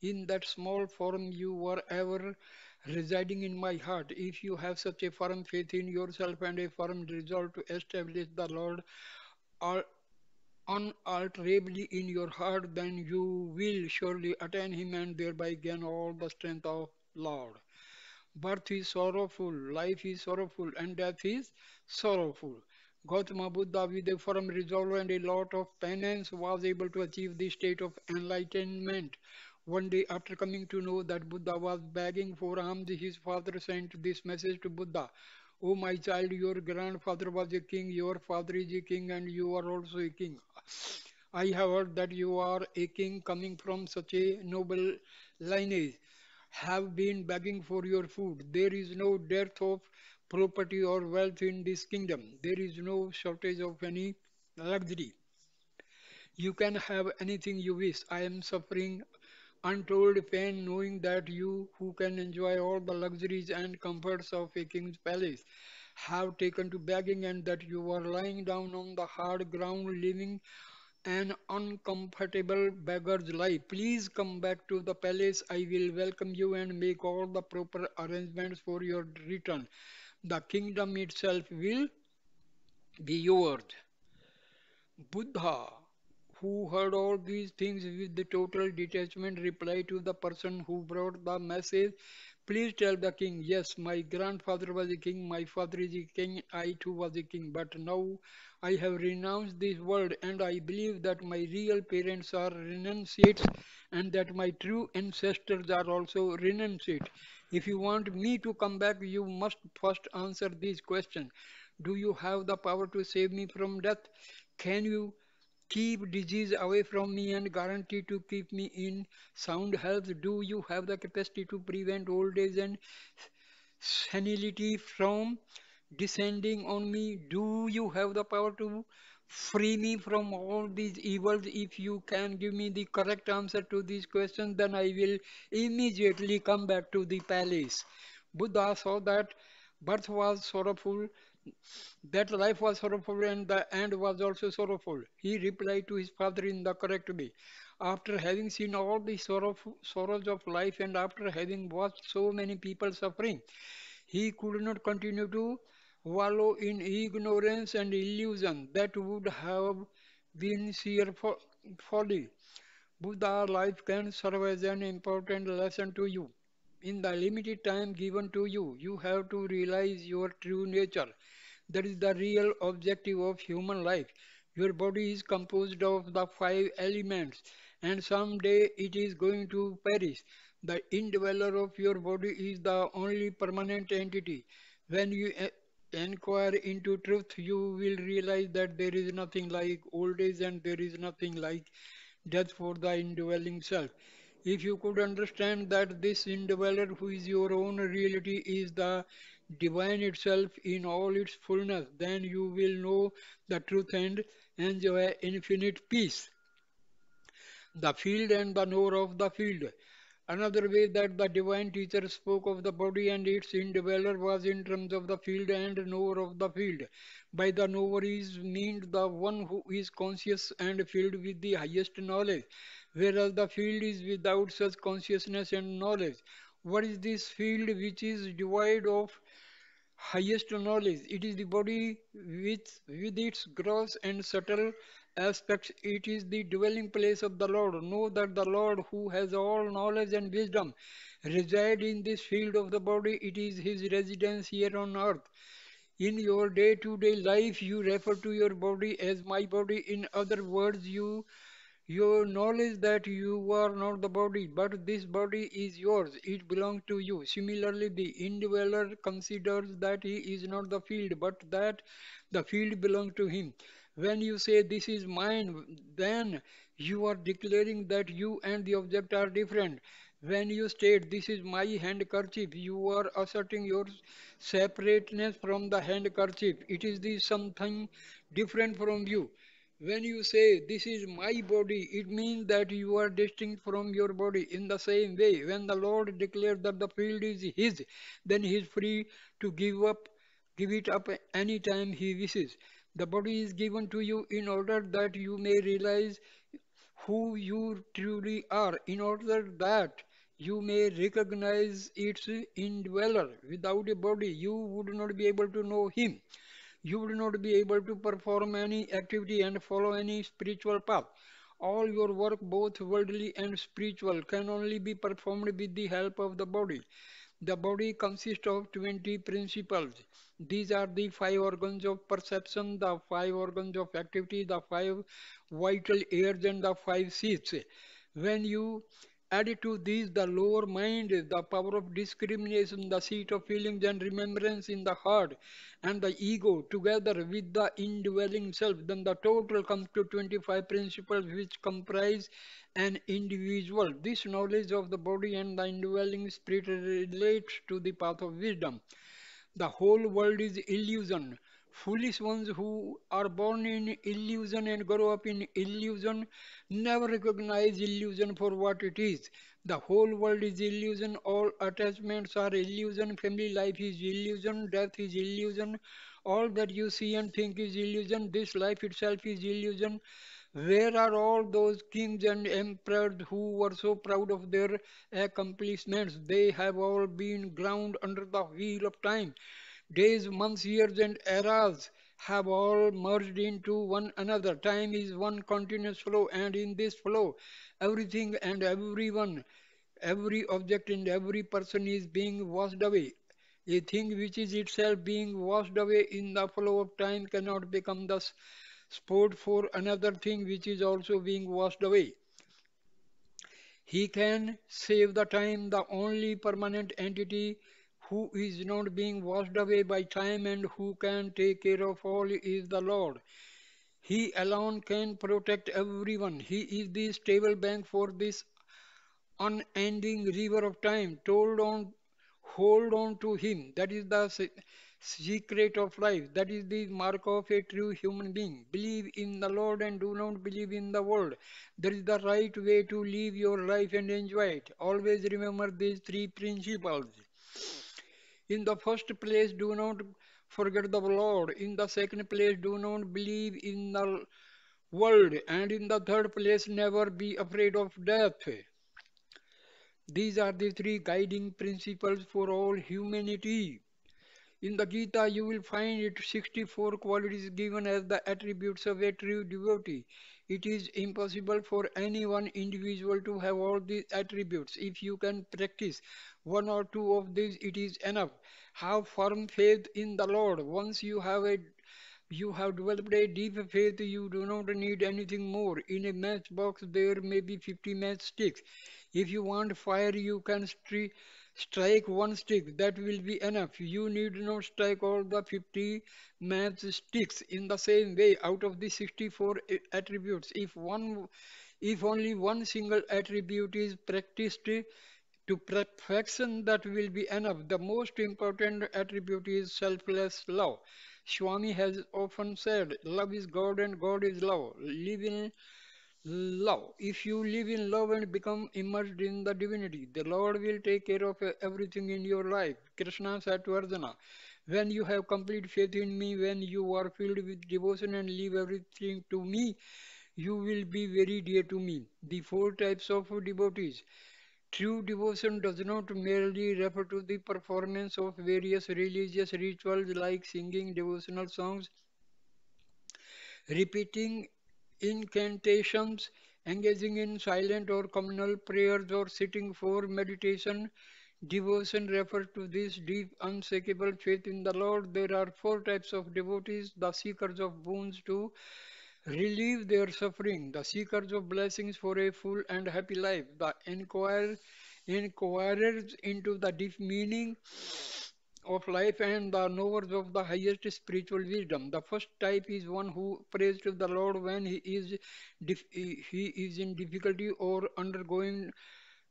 In that small form, you are ever residing in my heart. If you have such a firm faith in yourself and a firm resolve to establish the Lord unalterably in your heart, then you will surely attain him and thereby gain all the strength of Lord. Birth is sorrowful, life is sorrowful, and death is sorrowful. Gautama Buddha, with a firm resolve and a lot of penance, was able to achieve the state of enlightenment. One day, after coming to know that Buddha was begging for alms, his father sent this message to Buddha. Oh, my child, your grandfather was a king, your father is a king, and you are also a king. I have heard that you are a king coming from such a noble lineage, have been begging for your food. There is no dearth of property or wealth in this kingdom. There is no shortage of any luxury. You can have anything you wish. I am suffering untold pain knowing that you, who can enjoy all the luxuries and comforts of a king's palace, have taken to begging and that you are lying down on the hard ground living an uncomfortable beggar's life. Please come back to the palace. I will welcome you and make all the proper arrangements for your return. The kingdom itself will be yours. Buddha, who heard all these things with the total detachment, replied to the person who brought the message, Please tell the king, yes, my grandfather was a king, my father is a king, I too was a king, but now I have renounced this world and I believe that my real parents are renunciates and that my true ancestors are also renounced it. If you want me to come back, you must first answer these questions. Do you have the power to save me from death? Can you keep disease away from me and guarantee to keep me in sound health? Do you have the capacity to prevent old age and senility from descending on me? Do you have the power to free me from all these evils? If you can give me the correct answer to these questions, then I will immediately come back to the palace. Buddha saw that birth was sorrowful, that life was sorrowful, and the end was also sorrowful. He replied to his father in the correct way. After having seen all the sorrows of life and after having watched so many people suffering, he could not continue to wallow in ignorance and illusion. That would have been sheer folly. Buddha life can serve as an important lesson to you. In the limited time given to you, you have to realize your true nature. That is the real objective of human life. Your body is composed of the five elements, and someday it is going to perish. The indweller of your body is the only permanent entity. When you inquire into truth, you will realize that there is nothing like old age and there is nothing like death for the indwelling self. If you could understand that this indweller, who is your own reality, is the divine itself in all its fullness, then you will know the truth and enjoy infinite peace. The field and the knower of the field. Another way that the divine teacher spoke of the body and its indweller was in terms of the field and knower of the field. By the knower is meant the one who is conscious and filled with the highest knowledge, whereas the field is without such consciousness and knowledge. What is this field which is devoid of highest knowledge? It is the body with its gross and subtle aspects. It is the dwelling place of the Lord. Know that the Lord, who has all knowledge and wisdom, resides in this field of the body. It is his residence here on earth. In your day-to-day life, you refer to your body as my body. In other words, you knowledge that you are not the body, but this body is yours. It belongs to you. Similarly, the indweller considers that he is not the field, but that the field belongs to him. When you say this is mine, then you are declaring that you and the object are different. When you state this is my handkerchief, you are asserting your separateness from the handkerchief. It is the something different from you. When you say, this is my body, it means that you are distinct from your body. In the same way, when the Lord declares that the field is His, then He is free to give it up any time He wishes. The body is given to you in order that you may realize who you truly are, in order that you may recognize its indweller. Without a body, you would not be able to know Him. You will not be able to perform any activity and follow any spiritual path. All your work, both worldly and spiritual, can only be performed with the help of the body. The body consists of 20 principles. These are the five organs of perception, the five organs of activity, the five vital airs, and the five seats. When you add to these the lower mind, the power of discrimination, the seat of feelings and remembrance in the heart, and the ego together with the indwelling self, then the total comes to 25 principles which comprise an individual. This knowledge of the body and the indwelling spirit relates to the path of wisdom. The whole world is illusion. Foolish ones who are born in illusion and grow up in illusion never recognize illusion for what it is. The whole world is illusion. All attachments are illusion. Family life is illusion. Death is illusion. All that you see and think is illusion. This life itself is illusion. Where are all those kings and emperors who were so proud of their accomplishments? They have all been ground under the wheel of time. Days, months, years, and eras have all merged into one another. Time is one continuous flow, and in this flow, everything and everyone, every object and every person is being washed away. A thing which is itself being washed away in the flow of time cannot become the sport for another thing which is also being washed away. He can save the time. The only permanent entity who is not being washed away by time and who can take care of all is the Lord. He alone can protect everyone. He is the stable bank for this unending river of time. Hold on to Him. That is the secret of life. That is the mark of a true human being. Believe in the Lord and do not believe in the world. That is the right way to live your life and enjoy it. Always remember these three principles. In the first place, do not forget the Lord. In the second place, do not believe in the world. And in the third place, never be afraid of death. These are the three guiding principles for all humanity. In the Gita, you will find it 64 qualities given as the attributes of a true devotee. It is impossible for any one individual to have all these attributes. If you can practice one or two of these, it is enough. Have firm faith in the Lord. Once you have developed a deep faith, you do not need anything more. In a matchbox, there may be 50 matchsticks. If you want fire, you can strike one stick. That will be enough. You need not strike all the 50 matchsticks. In the same way, out of the 64 attributes, if only one single attribute is practiced to perfection, that will be enough. The most important attribute is selfless love. Swami has often said, love is God and God is love. Live in love. If you live in love and become immersed in the divinity, the Lord will take care of everything in your life. Krishna said to Arjuna, when you have complete faith in me, when you are filled with devotion and leave everything to me, you will be very dear to me. The four types of devotees. True devotion does not merely refer to the performance of various religious rituals like singing devotional songs, repeating incantations, engaging in silent or communal prayers, or sitting for meditation. Devotion refers to this deep, unshakable faith in the Lord. There are four types of devotees: the seekers of boons to relieve their suffering, the seekers of blessings for a full and happy life, the inquirers into the deep meaning of life, and the knowers of the highest spiritual wisdom. The first type is one who prays to the Lord when he is in difficulty or undergoing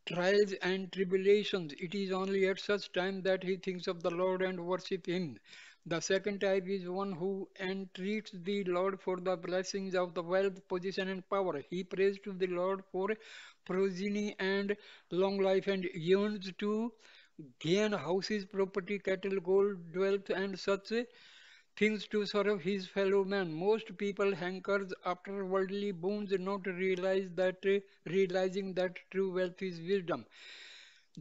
trials and tribulations. It is only at such time that he thinks of the Lord and worship him. The second type is one who entreats the Lord for the blessings of the wealth, position, and power. He prays to the Lord for progeny and long life and yearns to gain houses, property, cattle, gold, wealth, and such things to serve his fellow man. Most people hankers after worldly boons, not realizing that true wealth is wisdom,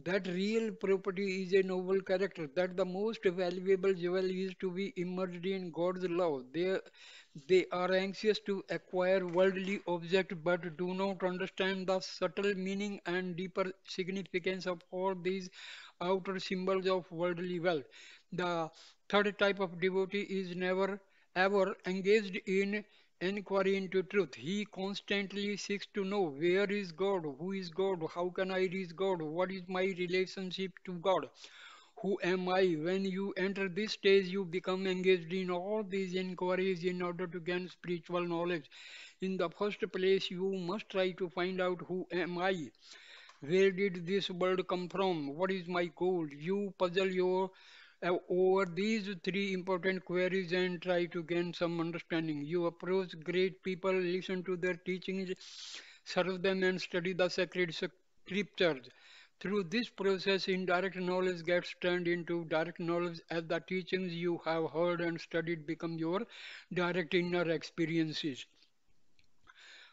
that real property is a noble character, that the most valuable jewel is to be immersed in God's love. They are anxious to acquire worldly objects but do not understand the subtle meaning and deeper significance of all these outer symbols of worldly wealth. The third type of devotee is never ever engaged in inquiry into truth. He constantly seeks to know where is God, who is God, how can I reach God, what is my relationship to God, who am I? When you enter this stage, you become engaged in all these inquiries in order to gain spiritual knowledge. In the first place, you must try to find out who am I? Where did this world come from? What is my goal? You puzzle over these three important queries and try to gain some understanding. You approach great people, listen to their teachings, serve them, and study the sacred scriptures. Through this process, indirect knowledge gets turned into direct knowledge as the teachings you have heard and studied become your direct inner experiences.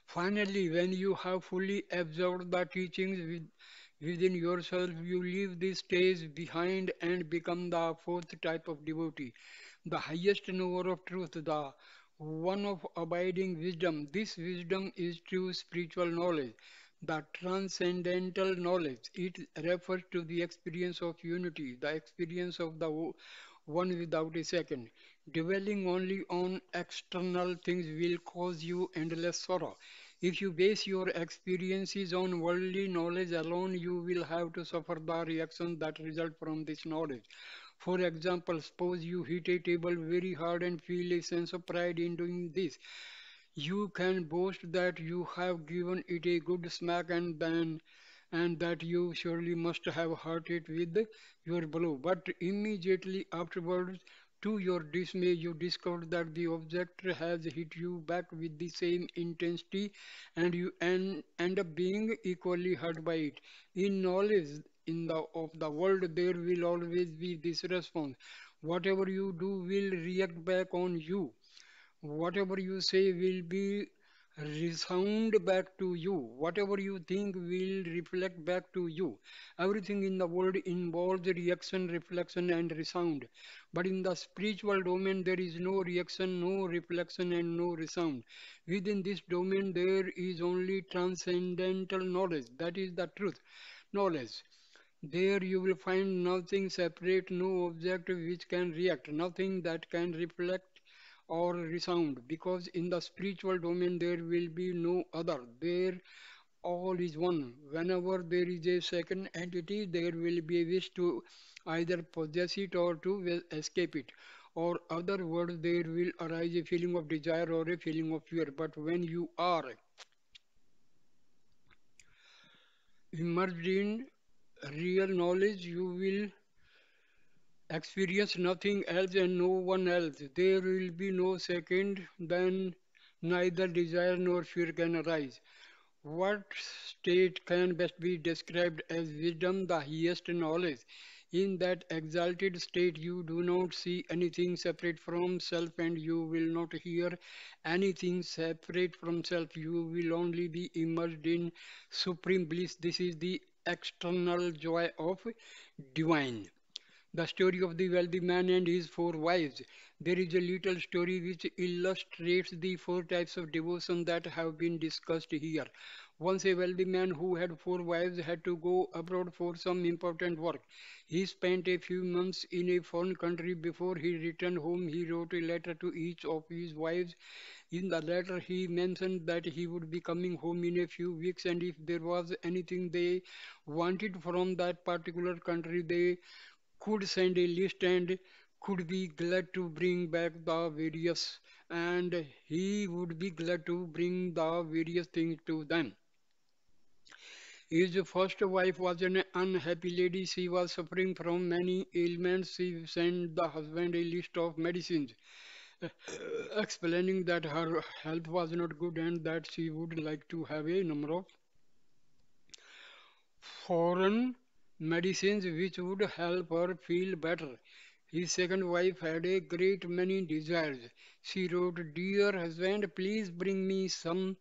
Finally, when you have fully absorbed the teachings within yourself, you leave this stage behind and become the fourth type of devotee, the highest knower of truth, the one of abiding wisdom. This wisdom is true spiritual knowledge, the transcendental knowledge. It refers to the experience of unity, the experience of the one without a second. Dwelling only on external things will cause you endless sorrow. If you base your experiences on worldly knowledge alone, you will have to suffer the reactions that result from this knowledge. For example, suppose you hit a table very hard and feel a sense of pride in doing this. You can boast that you have given it a good smack and that you surely must have hurt it with your blow. But immediately afterwards, to your dismay, you discover that the object has hit you back with the same intensity and you end up being equally hurt by it. In knowledge of the world, there will always be this response. Whatever you do will react back on you. Whatever you say will be resound back to you. Whatever you think will reflect back to you. Everything in the world involves reaction, reflection, and resound. But in the spiritual domain, there is no reaction, no reflection, and no resound. Within this domain, there is only transcendental knowledge. That is the truth. Knowledge. There you will find nothing separate, no object which can react, nothing that can reflect or resound, because in the spiritual domain there will be no other. There all is one. Whenever there is a second entity, there will be a wish to either possess it or to escape it. Or other words, there will arise a feeling of desire or a feeling of fear. But when you are immersed in real knowledge, you will experience nothing else and no one else. There will be no second, then neither desire nor fear can arise. What state can best be described as wisdom, the highest knowledge? In that exalted state, you do not see anything separate from self, and you will not hear anything separate from self. You will only be immersed in supreme bliss. This is the external joy of divine. The story of the wealthy man and his four wives. There is a little story which illustrates the four types of devotion that have been discussed here. Once a wealthy man who had four wives had to go abroad for some important work. He spent a few months in a foreign country. Before he returned home, he wrote a letter to each of his wives. In the letter, he mentioned that he would be coming home in a few weeks, and if there was anything they wanted from that particular country, they could send a list and could be glad to bring back the various and he would be glad to bring the various things to them. His first wife was an unhappy lady. She was suffering from many ailments. She sent the husband a list of medicines, uh, explaining that her health was not good and that she would like to have a number of foreign medicines which would help her feel better. His second wife had a great many desires. She wrote, "Dear husband, please bring me some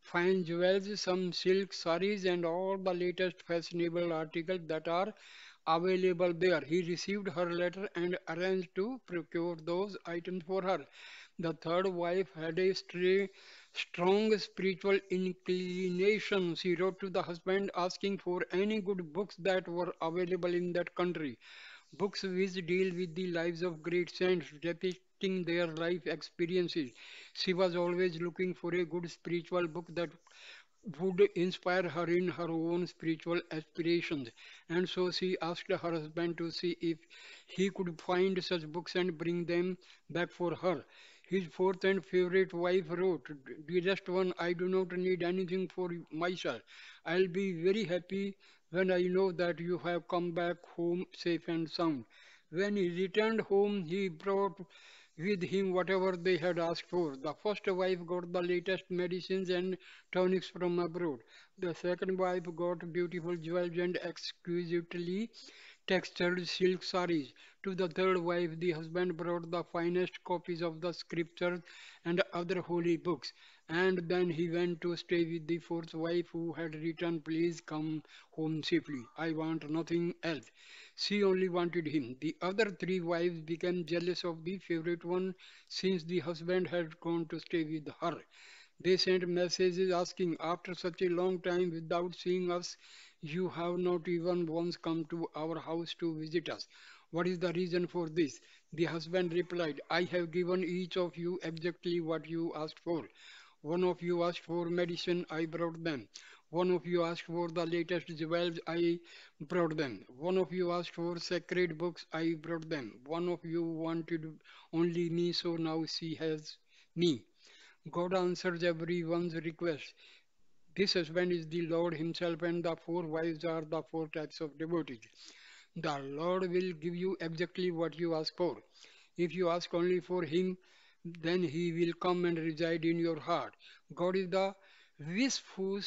fine jewels, some silk saris, and all the latest fashionable articles that are available there." He received her letter and arranged to procure those items for her. The third wife had a strong spiritual inclination. She wrote to the husband asking for any good books that were available in that country. Books which deal with the lives of great saints, depicting their life experiences. She was always looking for a good spiritual book that would inspire her in her own spiritual aspirations. And so she asked her husband to see if he could find such books and bring them back for her. His fourth and favorite wife wrote, "Dearest one, I do not need anything for myself. I'll be very happy when I know that you have come back home safe and sound." When he returned home, he brought with him whatever they had asked for. The first wife got the latest medicines and tonics from abroad. The second wife got beautiful jewels and exquisitely textured silk saris. To the third wife, the husband brought the finest copies of the scriptures and other holy books. And then he went to stay with the fourth wife who had written, "Please come home safely. I want nothing else." She only wanted him. The other three wives became jealous of the favorite one since the husband had gone to stay with her. They sent messages asking, "After such a long time without seeing us, you have not even once come to our house to visit us. What is the reason for this?" The husband replied, "I have given each of you exactly what you asked for. One of you asked for medicine, I brought them. One of you asked for the latest jewels, I brought them. One of you asked for sacred books, I brought them. One of you wanted only me, so now she has me. God answers everyone's request. This husband is the Lord Himself, and the four wives are the four types of devotees. The Lord will give you exactly what you ask for. If you ask only for Him, then He will come and reside in your heart. God is the wishful,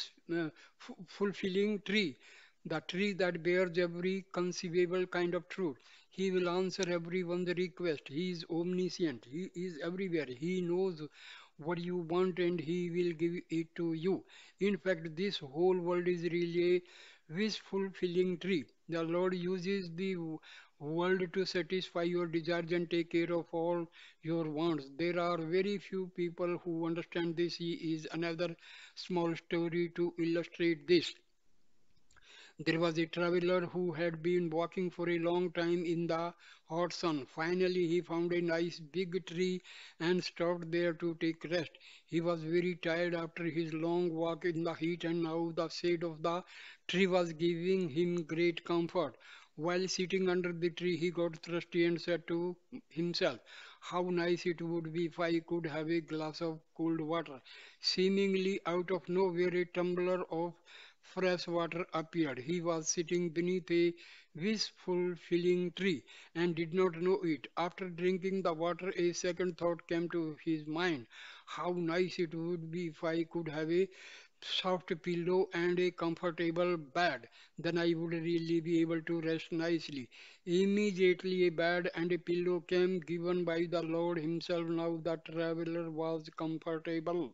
fulfilling tree, the tree that bears every conceivable kind of truth. He will answer everyone's request. He is omniscient. He is everywhere. He knows what you want and He will give it to you. In fact, this whole world is really a wish fulfilling tree. The Lord uses the world to satisfy your desires and take care of all your wants. There are very few people who understand this. He is another small story to illustrate this. There was a traveler who had been walking for a long time in the hot sun. Finally, he found a nice big tree and stopped there to take rest. He was very tired after his long walk in the heat, and now the shade of the tree was giving him great comfort. While sitting under the tree, he got thirsty and said to himself, how nice it would be if I could have a glass of cold water. Seemingly out of nowhere, a tumbler of fresh water appeared. He was sitting beneath a wish-fulfilling tree and did not know it. After drinking the water, a second thought came to his mind. How nice it would be if I could have a soft pillow and a comfortable bed. Then I would really be able to rest nicely. Immediately a bed and a pillow came given by the Lord Himself. Now the traveler was comfortable.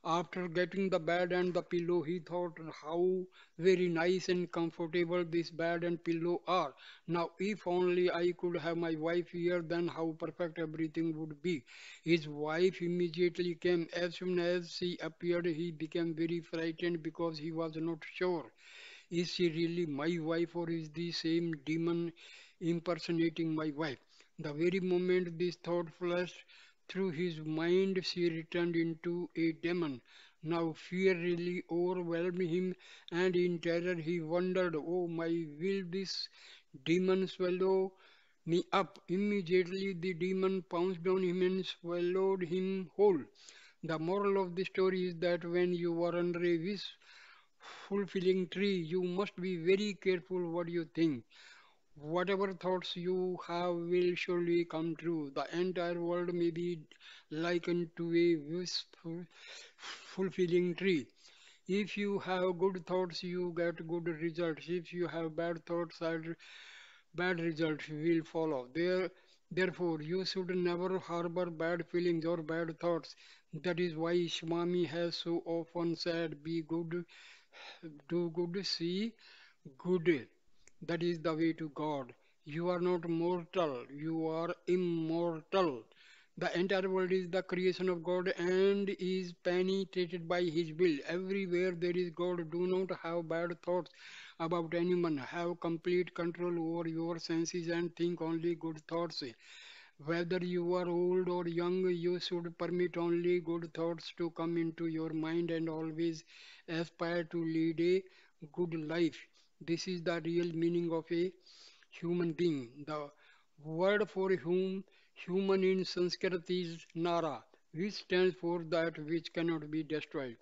After getting the bed and the pillow, he thought how very nice and comfortable this bed and pillow are. Now, if only I could have my wife here, then how perfect everything would be. His wife immediately came. As soon as she appeared, he became very frightened because he was not sure. Is she really my wife or is the same demon impersonating my wife? The very moment this thought flashed through his mind, she returned into a demon. Now fear really overwhelmed him, and in terror he wondered, oh my, will this demon swallow me up? Immediately the demon pounced on him and swallowed him whole. The moral of the story is that when you are under a wish fulfilling tree, you must be very careful what you think. Whatever thoughts you have will surely come true. The entire world may be likened to a wishful, fulfilling tree. If you have good thoughts, you get good results. If you have bad thoughts, bad results will follow. Therefore, you should never harbor bad feelings or bad thoughts. That is why Swami has so often said, be good, do good, see good. That is the way to God. You are not mortal, you are immortal. The entire world is the creation of God and is penetrated by His will. Everywhere there is God. Do not have bad thoughts about anyone. Have complete control over your senses and think only good thoughts. Whether you are old or young, you should permit only good thoughts to come into your mind and always aspire to lead a good life. This is the real meaning of a human being. The word for human in Sanskrit is Nara, which stands for that which cannot be destroyed,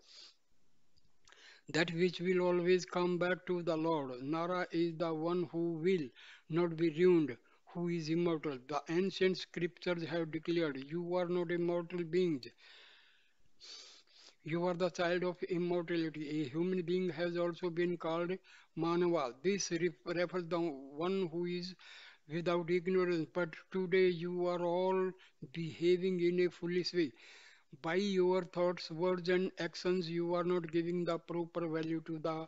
that which will always come back to the Lord. Nara is the one who will not be ruined, who is immortal. The ancient scriptures have declared, you are not immortal beings, you are the child of immortality. A human being has also been called Manava. This refers the one who is without ignorance. But today you are all behaving in a foolish way. By your thoughts, words, and actions, you are not giving the proper value to the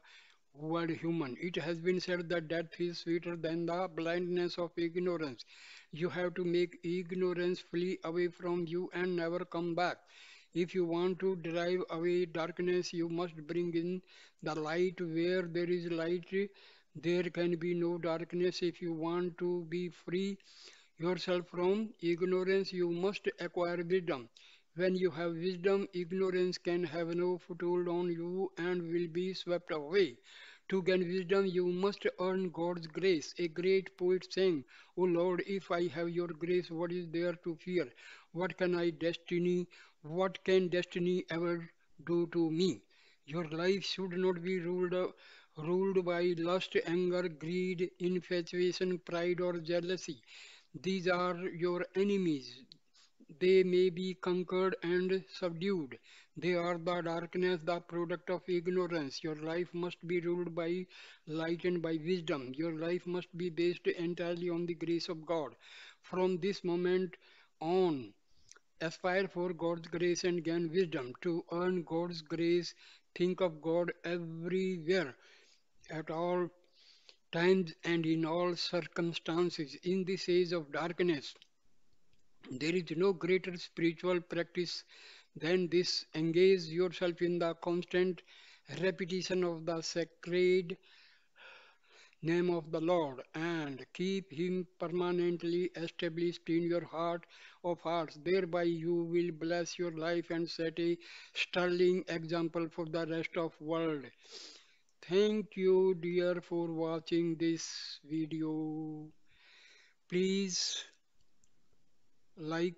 word human. It has been said that death is sweeter than the blindness of ignorance. You have to make ignorance flee away from you and never come back. If you want to drive away darkness, you must bring in the light. Where there is light, there can be no darkness. If you want to be free yourself from ignorance, you must acquire wisdom. When you have wisdom, ignorance can have no foothold on you and will be swept away. To gain wisdom, you must earn God's grace. A great poet sang, O Lord, if I have your grace, what is there to fear? What can I destiny? What can destiny ever do to me? Your life should not be ruled by lust, anger, greed, infatuation, pride, or jealousy. These are your enemies. They may be conquered and subdued. They are the darkness, the product of ignorance. Your life must be ruled by light and by wisdom. Your life must be based entirely on the grace of God. From this moment on, aspire for God's grace and gain wisdom. To earn God's grace, think of God everywhere, at all times, and in all circumstances. In this age of darkness, there is no greater spiritual practice than this. Engage yourself in the constant repetition of the sacred name of the Lord and keep Him permanently established in your heart of hearts. Thereby you will bless your life and set a sterling example for the rest of world. Thank you dear for watching this video. Please like